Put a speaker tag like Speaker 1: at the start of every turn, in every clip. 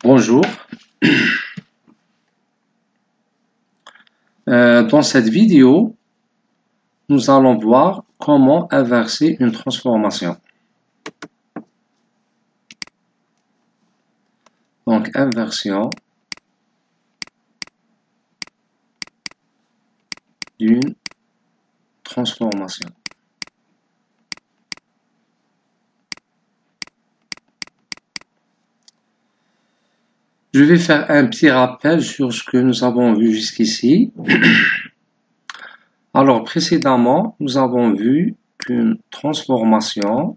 Speaker 1: Bonjour. Dans cette vidéo, nous allons voir comment inverser une transformation. Donc, inversion d'une transformation. Je vais faire un petit rappel sur ce que nous avons vu jusqu'ici. Alors, précédemment, nous avons vu qu'une transformation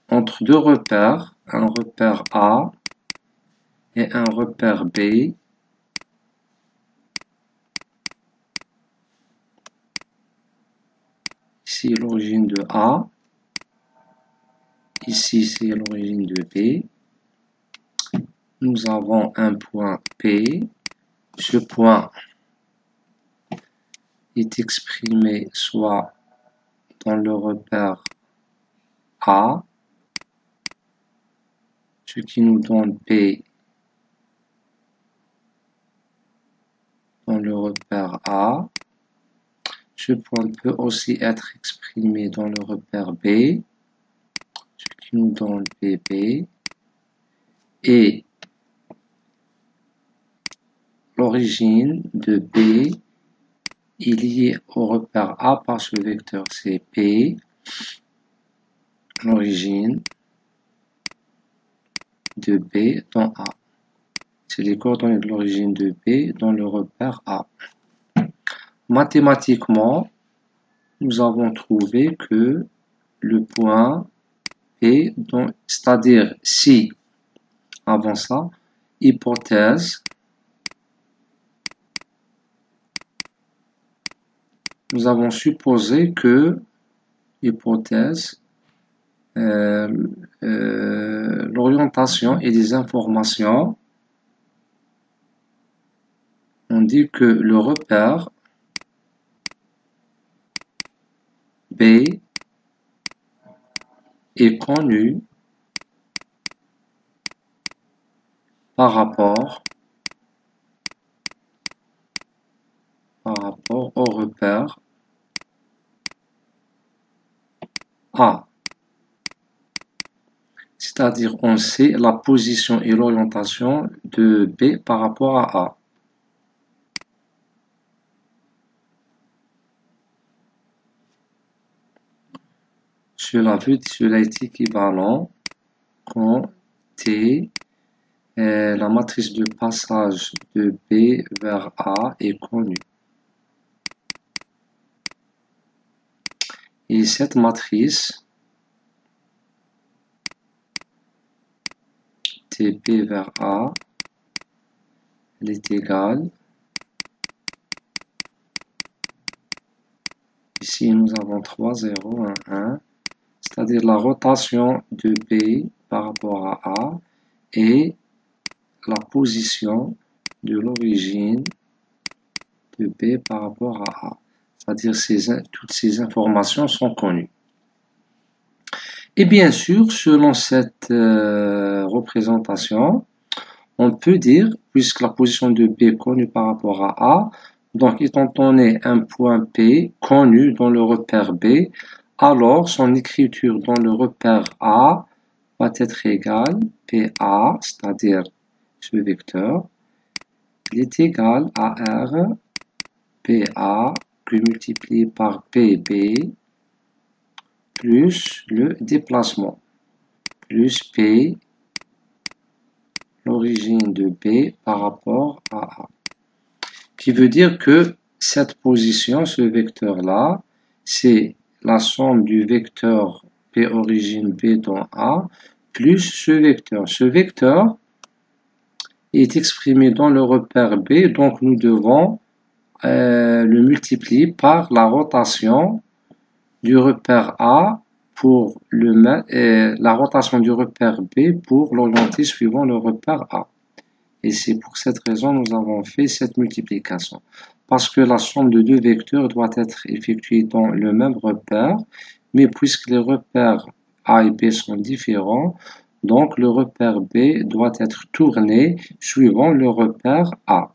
Speaker 1: entre deux repères, un repère A et un repère B, ici l'origine de A, ici c'est l'origine de B. Nous avons un point P. Ce point est exprimé soit dans le repère A, ce qui nous donne P dans le repère A. Ce point peut aussi être exprimé dans le repère B, ce qui nous donne PB. Et l'origine de B est liée au repère A par ce vecteur, c'est P. L'origine de B dans A. C'est les coordonnées de l'origine de B dans le repère A. Mathématiquement, nous avons trouvé que le point P, c'est-à-dire si, avant ça, hypothèse, nous avons supposé que, hypothèse, l'orientation et les informations, on dit que le repère B est connu par rapport au repère A. C'est-à-dire on sait la position et l'orientation de B par rapport à A. Cela est équivalent quand T, la matrice de passage de B vers A est connue. Et cette matrice, TB vers A, elle est égale. Ici, nous avons 3, 0, 1, 1. C'est-à-dire la rotation de B par rapport à A et la position de l'origine de B par rapport à A. C'est-à-dire toutes ces informations sont connues. Et bien sûr, selon cette représentation, on peut dire, puisque la position de B est connue par rapport à A, donc étant donné un point P connu dans le repère B, alors son écriture dans le repère A va être égale PA, c'est-à-dire ce vecteur, il est égal à R PA que multiplié par PB plus le déplacement plus P l'origine de B par rapport à A. Qui veut dire que cette position, ce vecteur-là, c'est la somme du vecteur P origine B dans A plus ce vecteur. Ce vecteur est exprimé dans le repère B, donc nous devons le multiplier par la rotation du repère A pour la rotation du repère B pour l'orienter suivant le repère A. Et c'est pour cette raison que nous avons fait cette multiplication. Parce que la somme de deux vecteurs doit être effectuée dans le même repère, mais puisque les repères A et B sont différents, Donc, le repère B doit être tourné suivant le repère A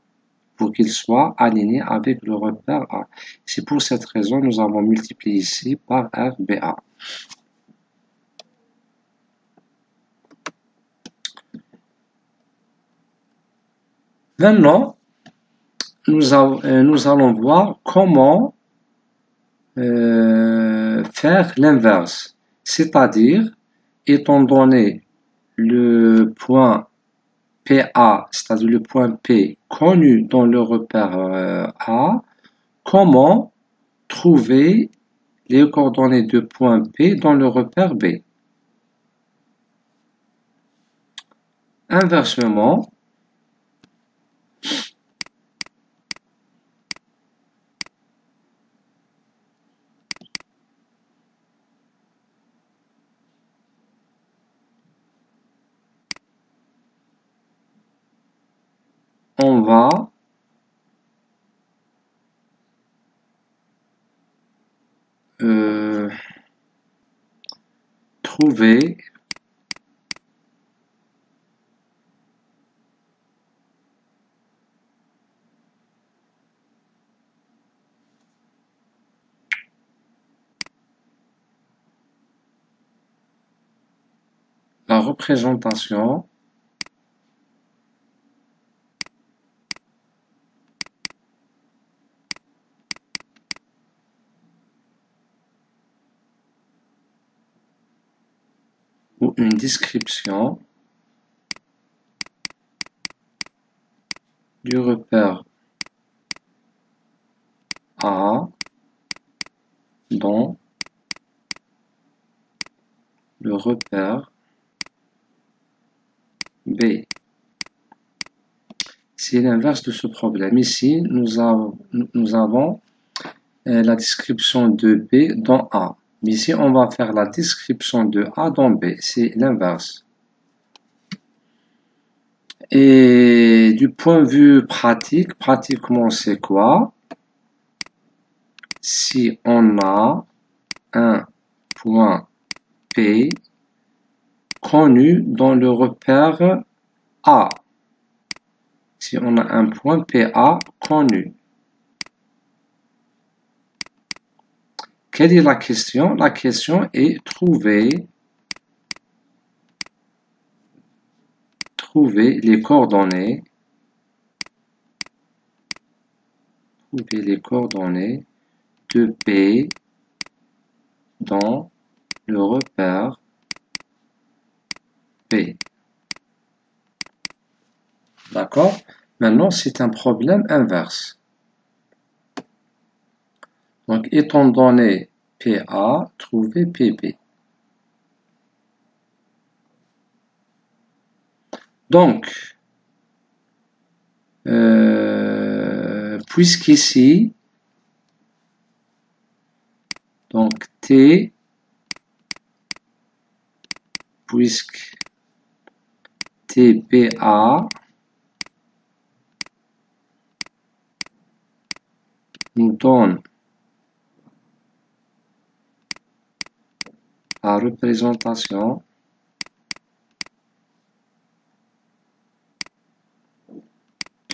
Speaker 1: pour qu'il soit aligné avec le repère A. C'est pour cette raison que nous avons multiplié ici par RBA. Maintenant, nous allons voir comment faire l'inverse. C'est-à-dire, étant donné le point PA, c'est-à-dire le point P connu dans le repère A, comment trouver les coordonnées de point P dans le repère B. Inversement, on va trouver la représentation ou une description du repère A dans le repère B. C'est l'inverse de ce problème. Ici, nous avons la description de B dans A. Mais ici, on va faire la description de A dans B. C'est l'inverse. Et du point de vue pratique, pratiquement, c'est quoi? Si on a un point P connu dans le repère A. Si on a un point PA connu. Quelle est la question? La question est trouver les coordonnées. Trouver les coordonnées de P dans le repère P. D'accord? Maintenant, c'est un problème inverse. Donc, étant donné PA, trouver PB. Donc, puisqu'ici, donc T, puisque TPA nous donne la représentation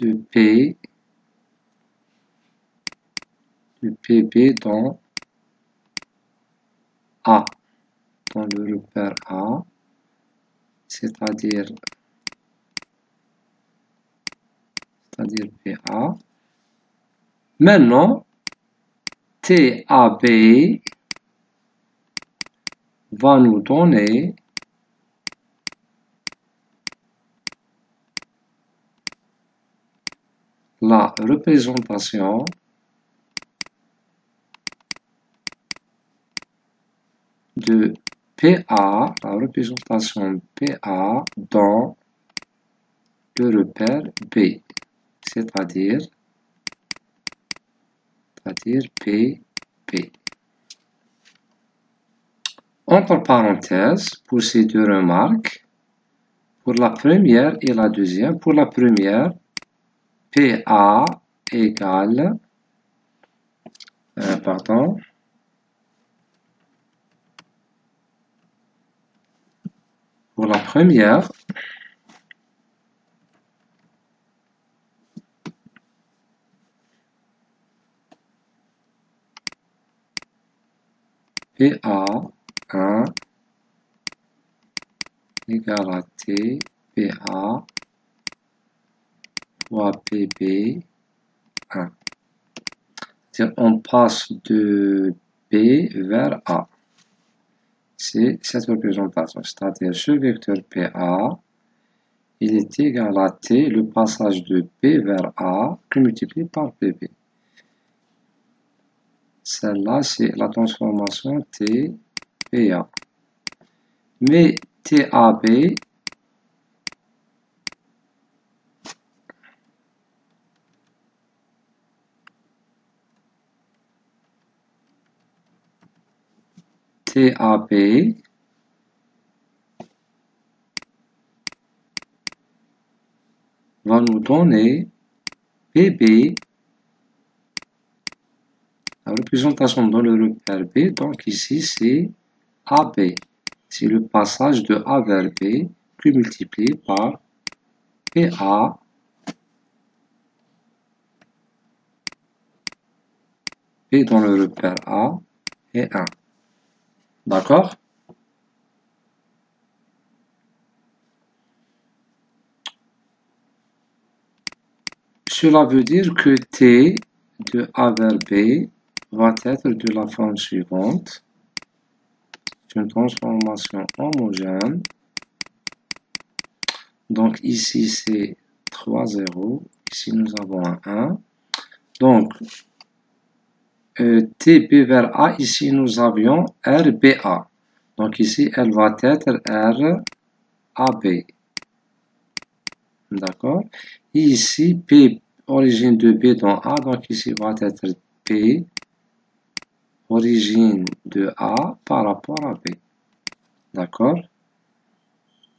Speaker 1: de P, de PB dans A, dans le repère A, c'est-à-dire PA. Maintenant, TAB va nous donner la représentation de PA, la représentation PA dans le repère B, c'est-à-dire PP. Entre parenthèses, pour ces deux remarques, pour la première et la deuxième, pour la première, PA égale, Pour la première, PA1 égale à T, PA fois PB1. C'est-à-dire on passe de B vers A. C'est cette représentation. C'est-à-dire ce vecteur PA, il est égal à T, le passage de B vers A, que multiplié par PB. Celle-là, c'est la transformation T-PA. Mais TAB, va nous donner PB, la représentation dans le repère B, donc ici c'est AB. C'est le passage de A vers B que multiplié par PA P dans le repère A et 1. D'accord? Cela veut dire que T de A vers B va être de la forme suivante. C'est une transformation homogène. Donc ici c'est 3 0, ici nous avons un 1. Donc TB vers A, ici nous avions RBA. Donc ici elle va être RAB. D'accord? Ici P, origine de B dans A, donc ici va être P, origine de A par rapport à B. D'accord?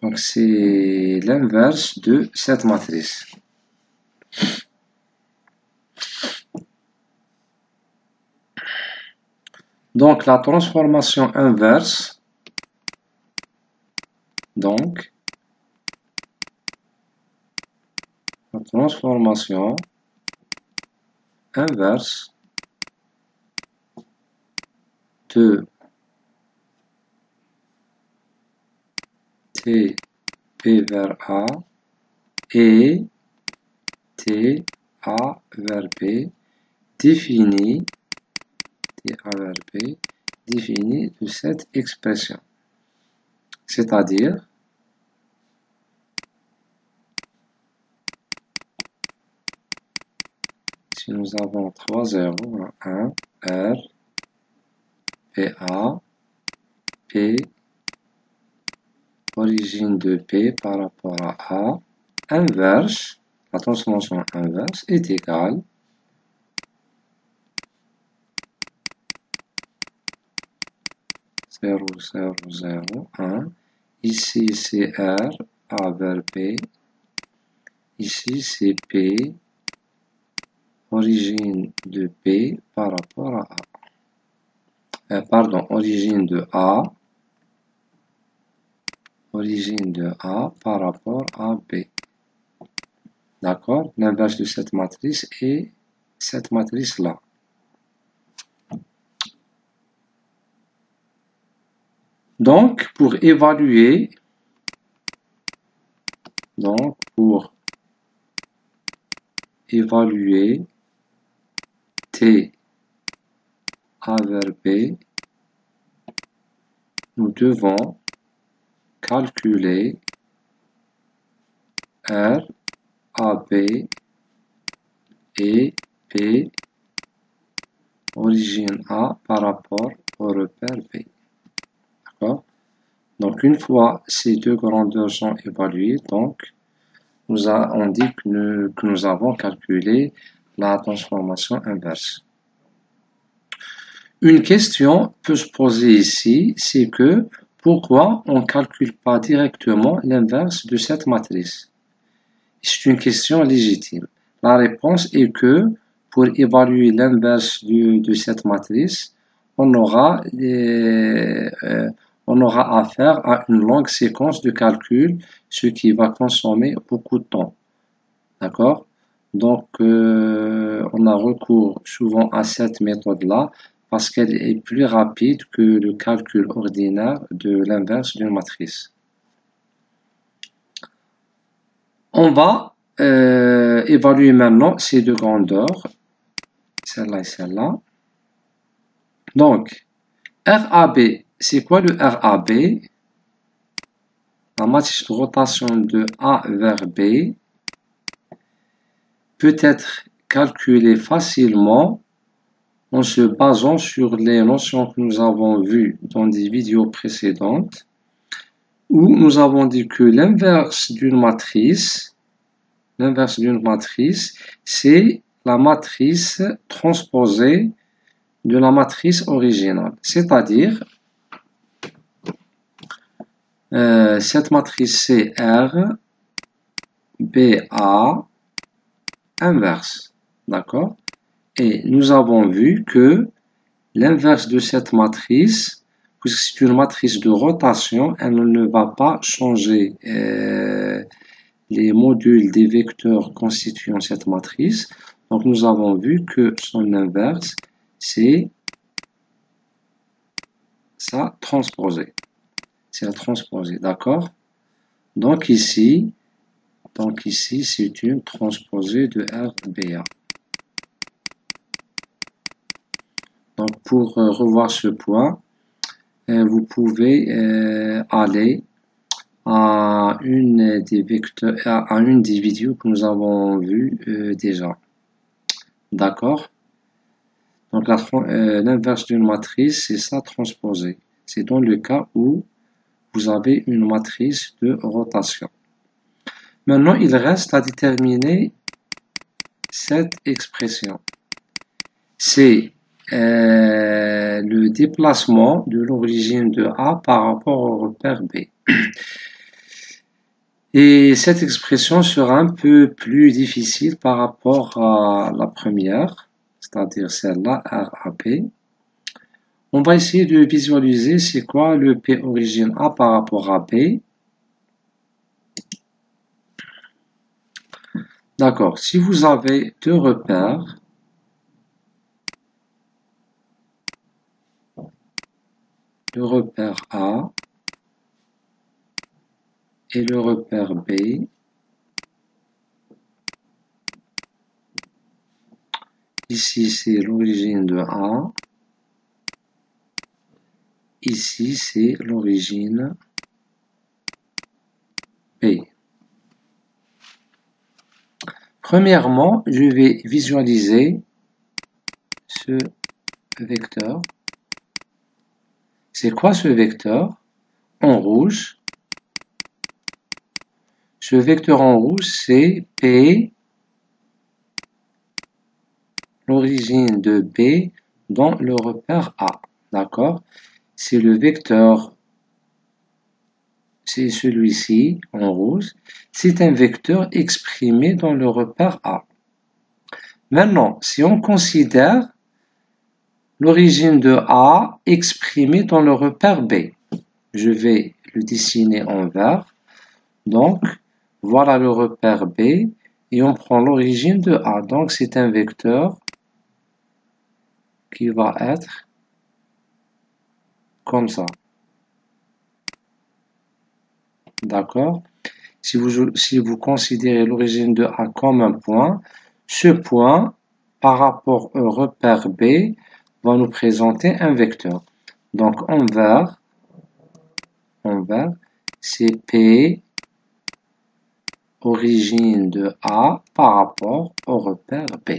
Speaker 1: Donc c'est l'inverse de cette matrice. Donc la transformation inverse, donc la transformation inverse de T P vers A et T A vers B définie T A vers B définie de cette expression. C'est-à-dire si nous avons 3 0, 1, R, PA, P, origine de P par rapport à A, inverse, la transformation inverse est égale à 0, 0, 0, 1. Ici c'est R, A vers B. Ici c'est P, origine de P par rapport à A. Pardon, origine de A par rapport à B. D'accord? L'inverse de cette matrice est cette matrice-là. Donc, pour évaluer, T A vers B, nous devons calculer R, AB et P, origine A par rapport au repère B. D'accord? Donc, une fois ces deux grandeurs sont évaluées, donc, on dit que nous avons calculé la transformation inverse. Une question peut se poser ici, c'est que pourquoi on ne calcule pas directement l'inverse de cette matrice? C'est une question légitime. La réponse est que pour évaluer l'inverse de cette matrice, on on aura affaire à une longue séquence de calcul, ce qui va consommer beaucoup de temps. D'accord? Donc, on a recours souvent à cette méthode-là parce qu'elle est plus rapide que le calcul ordinaire de l'inverse d'une matrice. On va évaluer maintenant ces deux grandeurs, celle-là et celle-là. Donc, RAB, c'est quoi le RAB? La matrice de rotation de A vers B peut être calculée facilement en se basant sur les notions que nous avons vues dans des vidéos précédentes, où nous avons dit que l'inverse d'une matrice, c'est la matrice transposée de la matrice originale. C'est-à-dire, cette matrice c'est R, BA, inverse. D'accord? Et nous avons vu que l'inverse de cette matrice, puisque c'est une matrice de rotation, elle ne va pas changer les modules des vecteurs constituant cette matrice. Donc nous avons vu que son inverse, c'est sa transposée. C'est la transposée, d'accord? Donc ici, c'est une transposée de RBA. Donc pour revoir ce point, vous pouvez aller à une des vidéos que nous avons vues déjà. D'accord? Donc l'inverse d'une matrice, c'est sa transposée. C'est dans le cas où vous avez une matrice de rotation. Maintenant, il reste à déterminer cette expression. C'est le déplacement de l'origine de A par rapport au repère B. Et cette expression sera un peu plus difficile par rapport à la première, c'est-à-dire celle-là, RAP. On va essayer de visualiser c'est quoi le P origine A par rapport à B. D'accord, si vous avez deux repères, le repère A et le repère B, ici c'est l'origine de A, ici c'est l'origine B. Premièrement, je vais visualiser ce vecteur. C'est quoi ce vecteur? En rouge. Ce vecteur en rouge, c'est P, l'origine de B dans le repère A. D'accord? C'est le vecteur, c'est celui-ci en rouge. C'est un vecteur exprimé dans le repère A. Maintenant, si on considère l'origine de A exprimée dans le repère B, je vais le dessiner en vert. Donc, voilà le repère B et on prend l'origine de A. Donc, c'est un vecteur qui va être comme ça. D'accord? Si vous considérez l'origine de A comme un point, ce point, par rapport au repère B, va nous présenter un vecteur. Donc, en vert, c'est P, origine de A par rapport au repère B.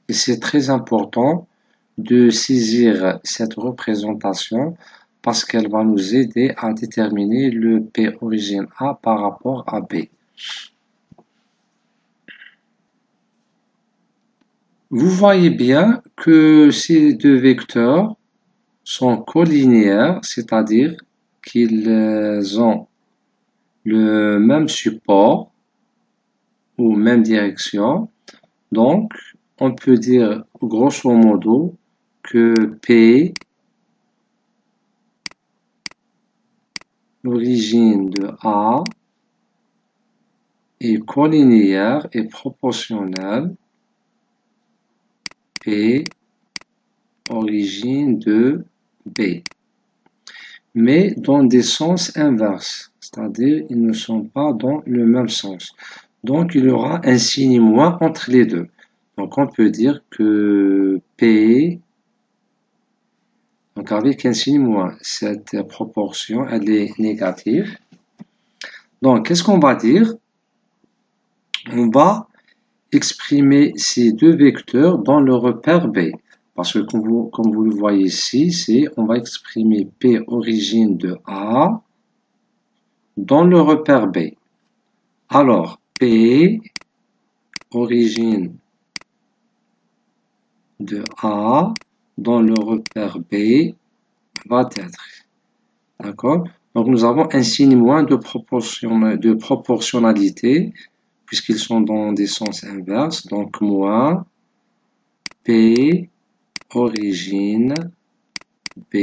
Speaker 1: Et c'est très important de saisir cette représentation parce qu'elle va nous aider à déterminer le P origine A par rapport à B. Vous voyez bien que ces deux vecteurs sont collinéaires, c'est-à-dire qu'ils ont le même support ou même direction. Donc, on peut dire grosso modo que P l'origine de A est collinéaire et proportionnelle P origine de B, mais dans des sens inverses, c'est-à-dire ils ne sont pas dans le même sens. Donc il y aura un signe moins entre les deux. Donc on peut dire que P, donc avec un signe moins, cette proportion elle est négative. Donc qu'est-ce qu'on va dire? On va exprimer ces deux vecteurs dans le repère B. Parce que comme vous le voyez ici, on va exprimer P origine de A dans le repère B. Alors, P origine de A dans le repère B va être. D'accord? Donc, nous avons un signe moins de proportionnalité puisqu'ils sont dans des sens inverses. Donc, moins P origine B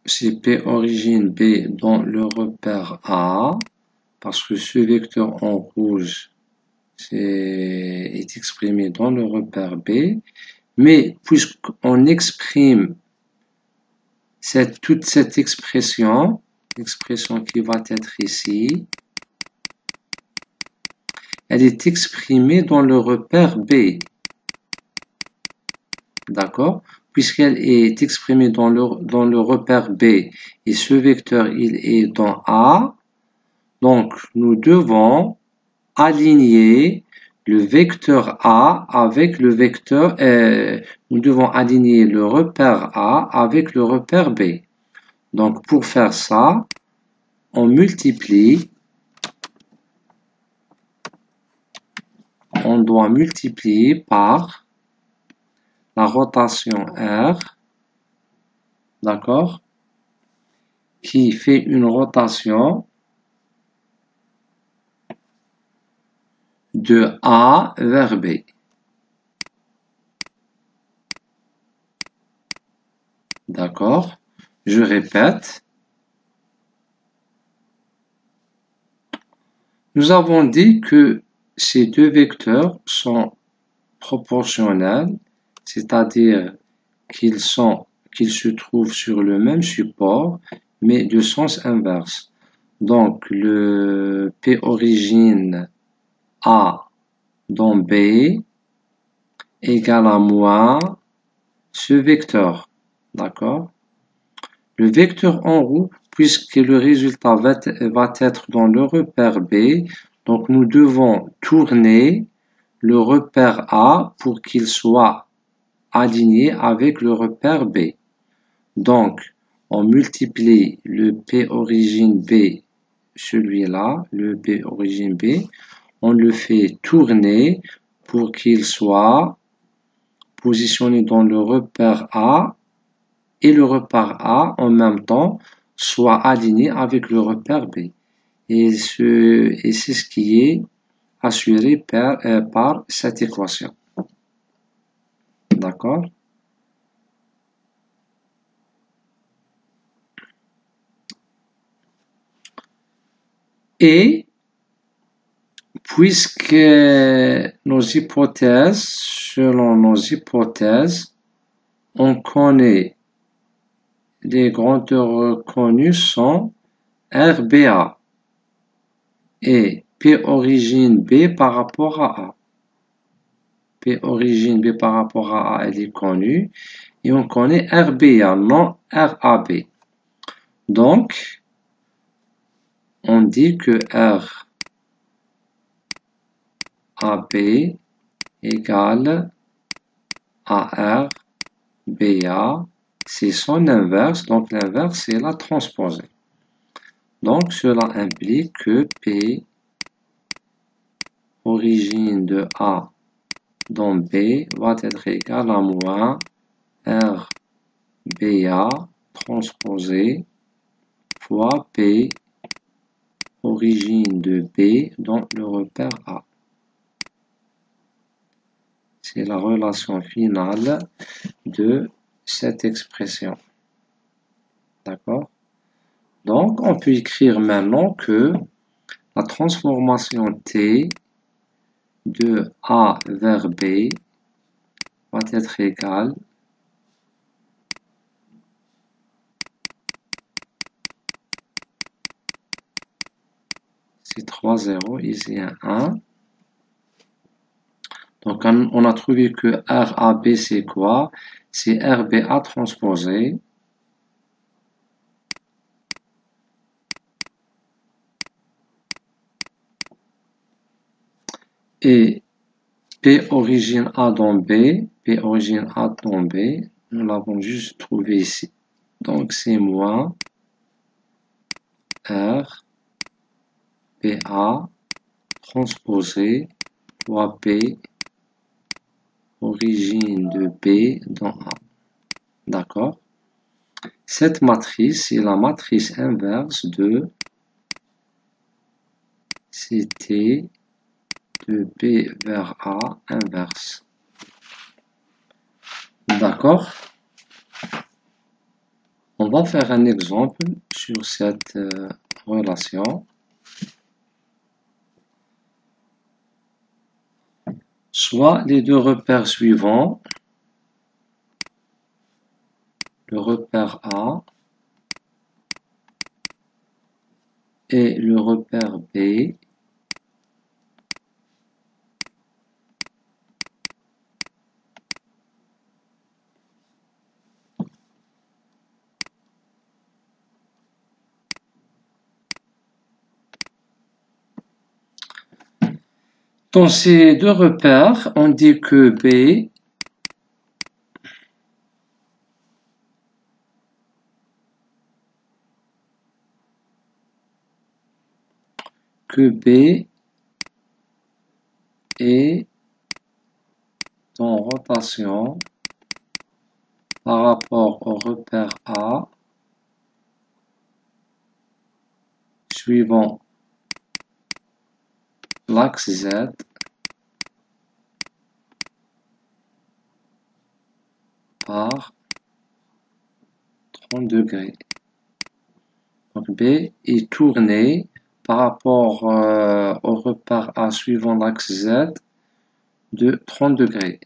Speaker 1: c'est P origine B dans le repère A, parce que ce vecteur en rouge est exprimé dans le repère B, mais puisqu'on exprime toute cette expression, l'expression qui va être ici, elle est exprimée dans le repère B. D'accord? Puisqu'elle est exprimée dans le repère B et ce vecteur il est dans A, donc nous devons aligner le vecteur A avec le vecteur, nous devons aligner le repère A avec le repère B. Donc pour faire ça, on doit multiplier par la rotation R, d'accord, qui fait une rotation de A vers B. D'accord? Je répète. Nous avons dit que ces deux vecteurs sont proportionnels, c'est-à-dire qu'ils se trouvent sur le même support, mais de sens inverse. Donc, le P origine A dans B égale à moins ce vecteur. D'accord? Le vecteur en roue, puisque le résultat va être dans le repère B, donc nous devons tourner le repère A pour qu'il soit aligné avec le repère B. Donc, on multiplie le P origine B, celui-là, le P origine B, on le fait tourner pour qu'il soit positionné dans le repère A et le repère A en même temps soit aligné avec le repère B. Et c'est ce qui est assuré par cette équation. D'accord? Et puisque selon nos hypothèses, on connaît les grandeurs connues sont RBA et P origine B par rapport à A. P origine B par rapport à A, elle est connue. Et on connaît RBA, non RAB. Donc, on dit que RAB égale à RBA, c'est son inverse, donc l'inverse c'est la transposée. Donc cela implique que P origine de A dans B va être égal à moins RBA transposé fois P origine de B dans le repère A. C'est la relation finale de cette expression. D'accord? Donc, on peut écrire maintenant que la transformation T de A vers B va être égale c'est 3 0, ici un 1. Donc, on a trouvé que RAB, c'est quoi? C'est RBA transposé. Et P origine A dans B, P origine A dans B, nous l'avons juste trouvé ici. Donc, c'est moins R, BA, transposé, fois P, origine de B dans A. D'accord? Cette matrice est la matrice inverse de CT de B vers A inverse. D'accord? On va faire un exemple sur cette relation. Soit les deux repères suivants, le repère A et le repère B, dans ces deux repères, on dit que B est en rotation par rapport au repère A suivant l'axe Z par 30 degrés. Donc B est tourné par rapport au repère A suivant l'axe Z de 30 degrés.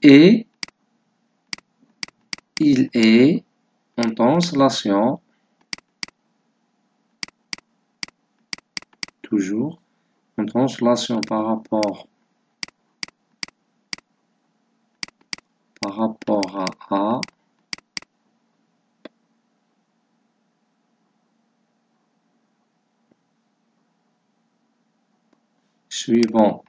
Speaker 1: Et il est en translation, toujours, en translation par rapport à A, suivant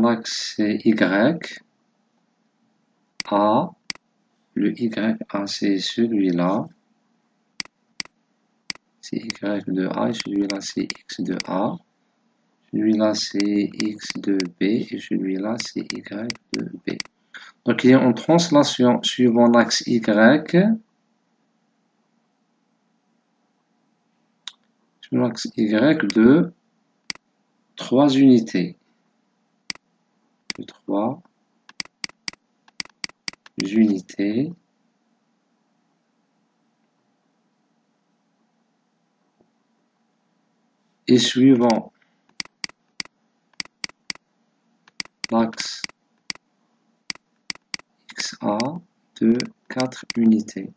Speaker 1: l'axe Y, A, le YA c'est celui-là, c'est Y de A, et celui-là c'est X de A, celui-là c'est X de B, et celui-là c'est Y de B. Donc il est en translation suivant l'axe Y, sur l'axe Y de 3 unités. De 3 unités. Et suivant l'axe XA de 4 unités.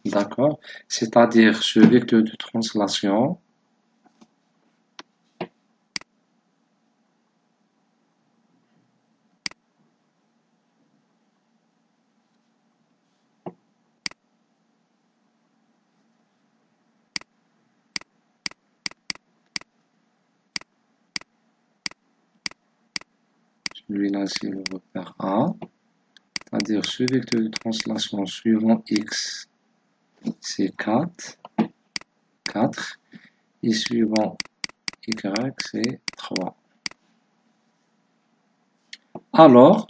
Speaker 1: D'accord? C'est-à-dire ce vecteur de translation celui-là c'est le repère A, c'est-à-dire ce vecteur de translation suivant X c'est 4, et suivant Y c'est 3. Alors,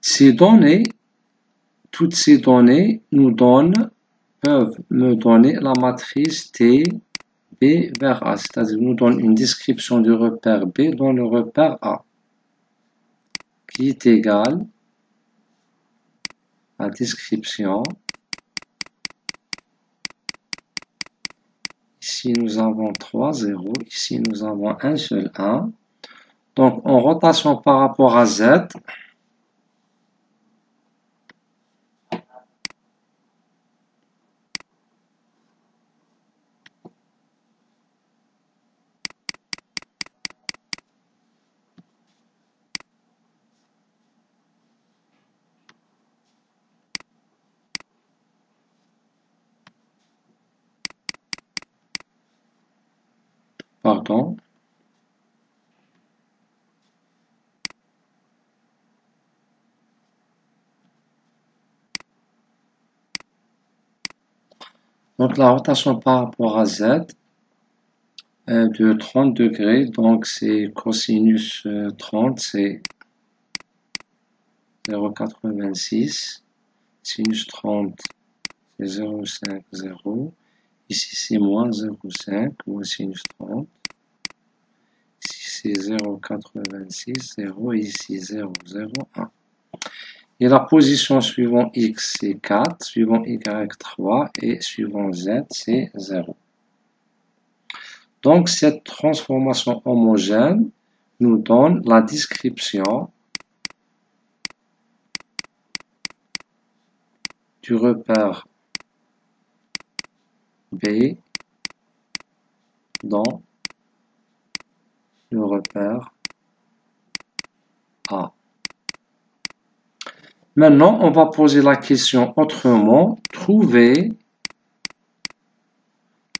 Speaker 1: Ces données, toutes ces données peuvent me donner la matrice T, B vers A, c'est-à-dire nous donne une description du repère B dans le repère A, qui est égale à la description. Ici, nous avons 3 zéros. Ici, nous avons un seul 1. Donc, en rotation par rapport à Z, pardon, donc la rotation par rapport à Z est de 30 degrés, donc c'est cosinus 30, c'est 0,86. Sinus 30, c'est 0,50. Ici, c'est moins 0,5, moins sinus 30. Ici, c'est 0,86, 0. Et ici, 0,01. Et la position suivant X, c'est 4. Suivant Y, 3. Et suivant Z, c'est 0. Donc, cette transformation homogène nous donne la description du repère B dans le repère A. Maintenant, on va poser la question autrement. Trouver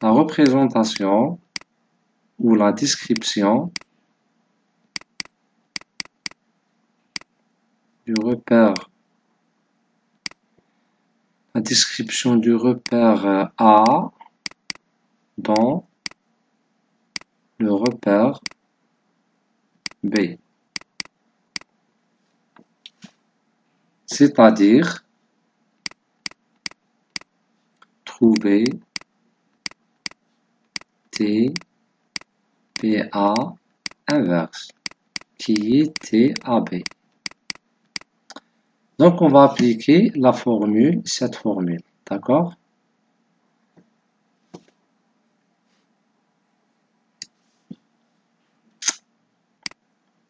Speaker 1: la représentation ou la description du repère, A dans le repère B. C'est-à-dire trouver T, PA inverse, qui est TAB. Donc, on va appliquer cette formule, d'accord?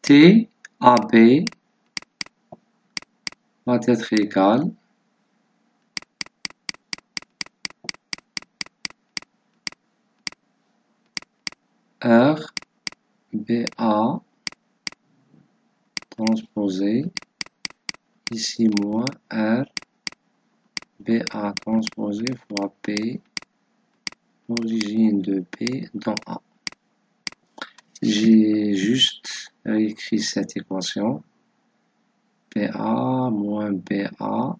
Speaker 1: TAB va être égal RBA transposé, ici moins RBA transposé fois P, origine de P dans A. J'ai juste réécrit cette équation. PA moins BA,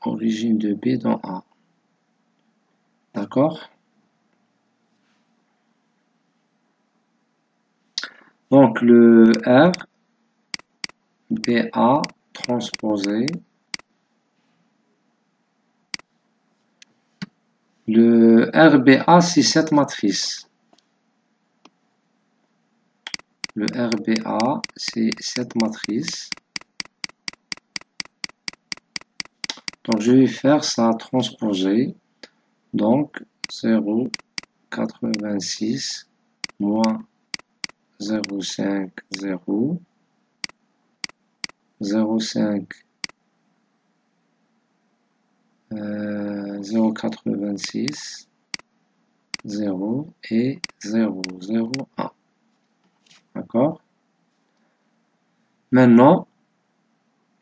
Speaker 1: origine de B dans A. D'accord? Donc le RBA transposé, le RBA c'est cette matrice. Le RBA c'est cette matrice. Donc je vais faire ça transposer. Donc 0,86 moins 0,5, 0, 0,5, 0,86, 0 et 0,01. D'accord? Maintenant,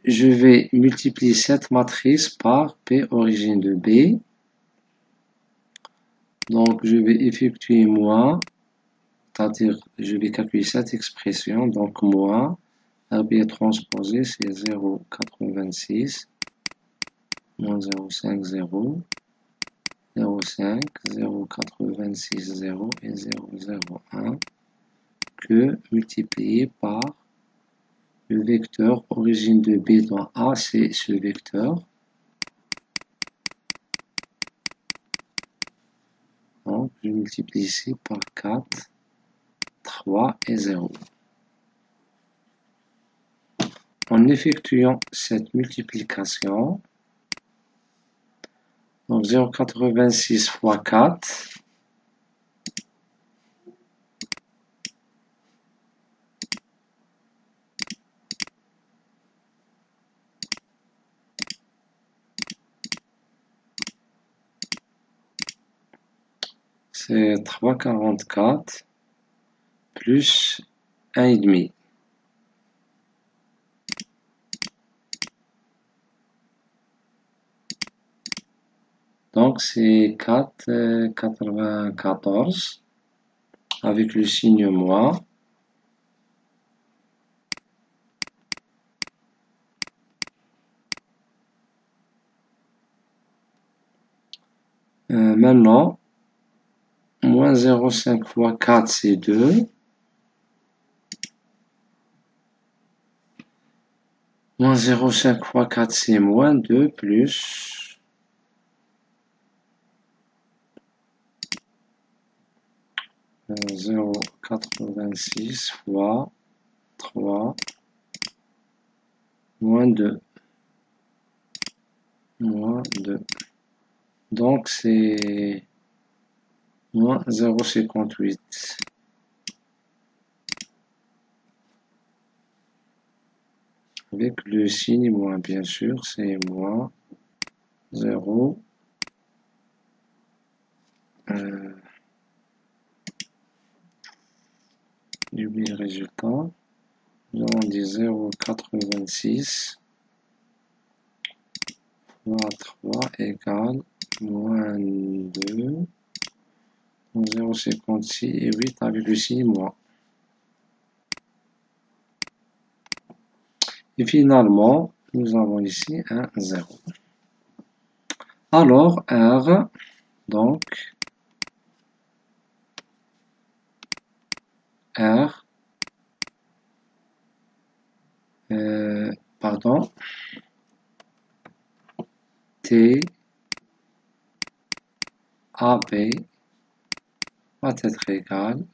Speaker 1: je vais multiplier cette matrice par P origine de B. Donc, je vais effectuer moins, c'est-à-dire, je vais calculer cette expression. Donc, moins, RB transposé, c'est 0,86, moins 0,5, 0, 0,5, 0,86, 0 et 0,01, que multiplié par le le vecteur origine de B dans A, c'est ce vecteur. Donc, je multiplie ici par 4, 3 et 0. En effectuant cette multiplication, donc 0,86 fois 4, c'est 3,44 plus 1,5. Donc c'est 4,94 avec le signe moins. Maintenant, moins 0,5 fois 4, c'est 2. Moins 0,5 fois 4, c'est moins 2 plus 0,86 fois 3 moins 2. Moins 2. Donc c'est moins 0,58. Avec le signe moins, bien sûr, c'est moins 0. J'oublie le résultat. Nous avons dit 0,86 fois 3 égale moins 2. 0,56 et 8 avec le signe moins. Et finalement, nous avons ici un 0. Alors, R, donc, R, pardon, T, AB va être égal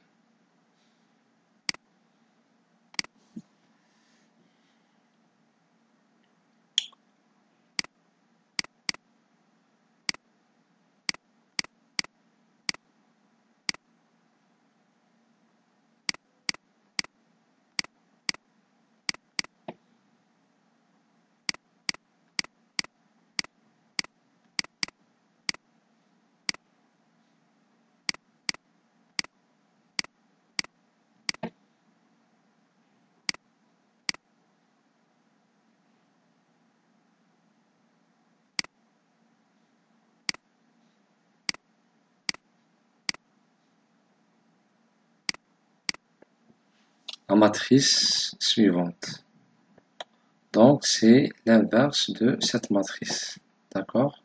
Speaker 1: la matrice suivante. Donc, c'est l'inverse de cette matrice. D'accord?